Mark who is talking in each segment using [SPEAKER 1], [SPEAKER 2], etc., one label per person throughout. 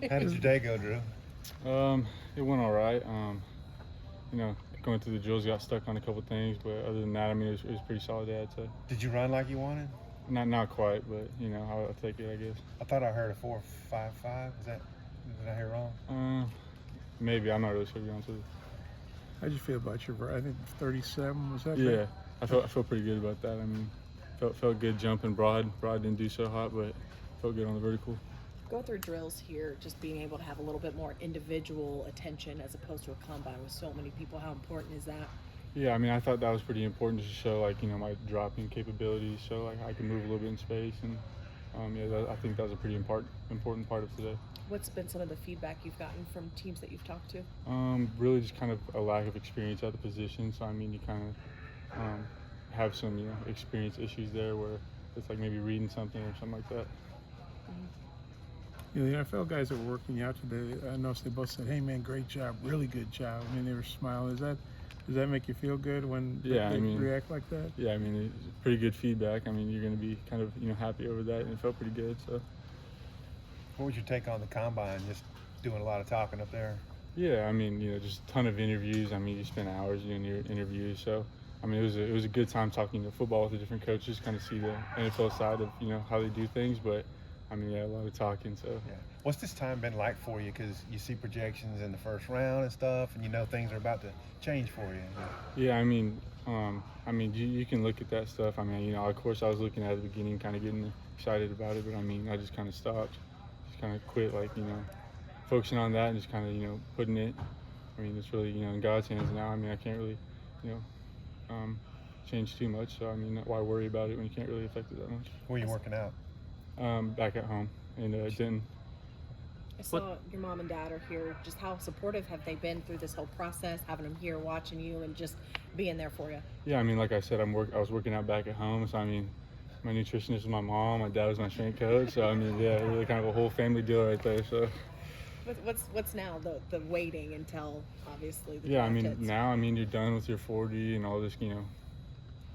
[SPEAKER 1] How did your day go, Drew?
[SPEAKER 2] It went all right. Going through the drills, got stuck on a couple things, but other than that, I mean, it was pretty solid day, I'd say.
[SPEAKER 1] Did you run like you wanted?
[SPEAKER 2] Not quite, but I'll take it, I guess.
[SPEAKER 1] I thought I heard a 4.55. Did I hear wrong?
[SPEAKER 2] Maybe. I'm not really sure, to be honest with you.
[SPEAKER 3] How'd you feel about your? I think 37 was that?
[SPEAKER 2] Yeah, I felt pretty good about that. I mean, felt good jumping broad. Broad didn't do so hot, but felt good on the vertical.
[SPEAKER 4] Go through drills here, just being able to have a little bit more individual attention as opposed to a combine with so many people. How important is that?
[SPEAKER 2] Yeah, I mean, I thought that was pretty important to show, my dropping capabilities, so I can move a little bit in space, and I think that was a pretty important part of today.
[SPEAKER 4] What's been some of the feedback you've gotten from teams that you've talked to?
[SPEAKER 2] Really just kind of a lack of experience at the position. So I mean, you kind of have some experience issues there where it's like maybe reading something or something like that.
[SPEAKER 3] The NFL guys that were working out today, I noticed they both said, "Hey man, great job, really good job." I mean, they were smiling. Does that make you feel good when they react like that?
[SPEAKER 2] Yeah, I mean, it's pretty good feedback. I mean, you're going to be kind of happy over that, and it felt pretty good. So.
[SPEAKER 1] What was your take on the combine? Just doing a lot of talking up there.
[SPEAKER 2] Yeah, I mean, just a ton of interviews. I mean, you spend hours doing your interviews. So, I mean, it was a good time talking to football with the different coaches, kind of see the NFL side of how they do things. But I mean, yeah, a lot of talking. So.
[SPEAKER 1] Yeah. What's this time been like for you? Because you see projections in the first round and stuff, and things are about to change for you.
[SPEAKER 2] Yeah, I mean, you can look at that stuff. I mean, of course, I was looking at the beginning, kind of getting excited about it, but I mean, I just kind of stopped. Kind of quit, focusing on that and just kind of, putting it. I mean, it's really, in God's hands now. I mean, I can't really, change too much. So, I mean, why worry about it when you can't really affect it that much?
[SPEAKER 1] Where are you working out?
[SPEAKER 2] Back at home in Denton.
[SPEAKER 4] I saw your mom and dad are here. Just how supportive have they been through this whole process, having them here watching you and just being there for you?
[SPEAKER 2] Yeah, I mean, like I said, I was working out back at home. So, I mean, my nutritionist was my mom, my dad was my strength coach. So I mean, yeah, really kind of a whole family deal right there. So.
[SPEAKER 4] What's now the waiting until obviously the
[SPEAKER 2] I mean
[SPEAKER 4] hits?
[SPEAKER 2] Now you're done with your 40 and all this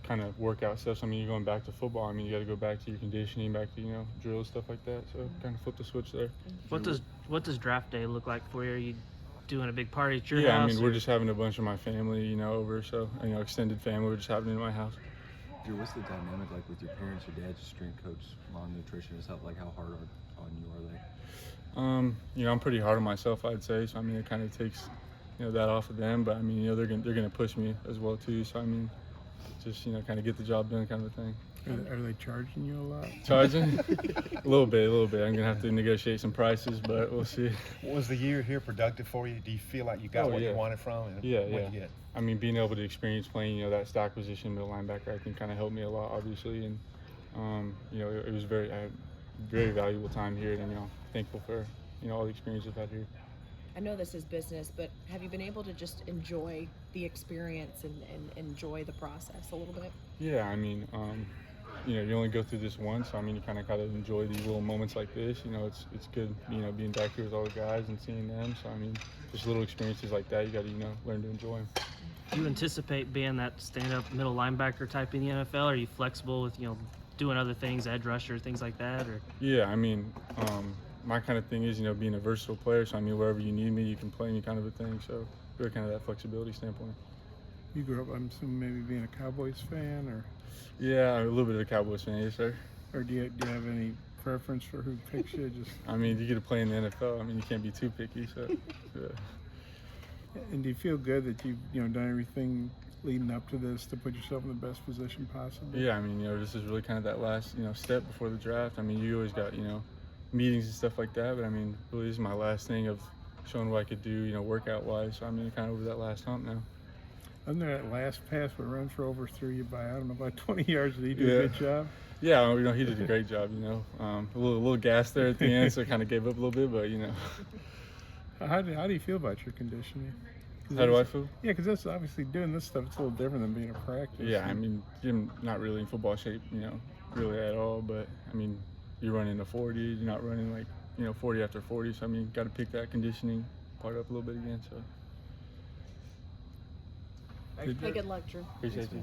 [SPEAKER 2] kind of workout stuff. So I mean you're going back to football. I mean you got to go back to your conditioning, back to drills, stuff like that. So kind of flip the switch there.
[SPEAKER 5] What does draft day look like for you? Are you doing a big party at your house?
[SPEAKER 2] Yeah, I mean we're just having a bunch of my family over. So extended family. We're just having it in my house.
[SPEAKER 6] Drew, what's the dynamic like with your parents? Your dad's a strength coach, mom nutritionist. How hard on you are they?
[SPEAKER 2] I'm pretty hard on myself, I'd say. So I mean, it kind of takes that off of them. But I mean, they're gonna push me as well too. So I mean, just kind of get the job done, kind of a thing.
[SPEAKER 3] Are they charging you a lot?
[SPEAKER 2] Charging? a little bit. I'm gonna have to negotiate some prices, but we'll see.
[SPEAKER 1] Was the year here productive for you? Do you feel like you got what you wanted from it?
[SPEAKER 2] Yeah.
[SPEAKER 1] What'd you get?
[SPEAKER 2] I mean, being able to experience playing, that stack position, middle linebacker, I think kind of helped me a lot, obviously, and it was very valuable time here, and thankful for all the experience I've had here.
[SPEAKER 4] I know this is business, but have you been able to just enjoy the experience and enjoy the process a little bit?
[SPEAKER 2] Yeah, I mean, you only go through this once, so I mean, you kind of gotta enjoy these little moments like this. It's good, being back here with all the guys and seeing them. So I mean, just little experiences like that, you gotta learn to enjoy them.
[SPEAKER 5] Do you anticipate being that stand-up middle linebacker type in the NFL? Are you flexible with doing other things, edge rusher, things like that? Or
[SPEAKER 2] yeah, I mean, my kind of thing is being a versatile player. So I mean, wherever you need me, you can play me, kind of a thing. So really kind of that flexibility standpoint.
[SPEAKER 3] You grew up, I'm assuming, maybe being a Cowboys fan, or?
[SPEAKER 2] Yeah, a little bit of a Cowboys fan, yes, sir.
[SPEAKER 3] Or do you have any preference for who picks you? Just.
[SPEAKER 2] I mean, you get to play in the NFL. I mean, you can't be too picky. So. Yeah.
[SPEAKER 3] And do you feel good that you've done everything leading up to this to put yourself in the best position possible?
[SPEAKER 2] Yeah, I mean, this is really kind of that last step before the draft. I mean, you always got meetings and stuff like that, but I mean, really this is my last thing of showing what I could do workout wise. So I mean, kind of over that last hump now.
[SPEAKER 3] Under that last pass where Razorbacks threw you by, I don't know, about 20 yards, did he do a good job?
[SPEAKER 2] Yeah, he did a great job. A little gas there at the end, so I kind of gave up a little bit, but
[SPEAKER 3] How do you feel about your conditioning?
[SPEAKER 2] How do I feel?
[SPEAKER 3] Yeah, because that's obviously doing this stuff. It's a little different than being a practice.
[SPEAKER 2] Yeah, I mean, I'm not really in football shape, really at all. But I mean, you're running a 40. You're not running like 40 after 40. So I mean, got to pick that conditioning part up a little bit again. So.
[SPEAKER 4] Hey, good luck, Drew.
[SPEAKER 2] Appreciate you.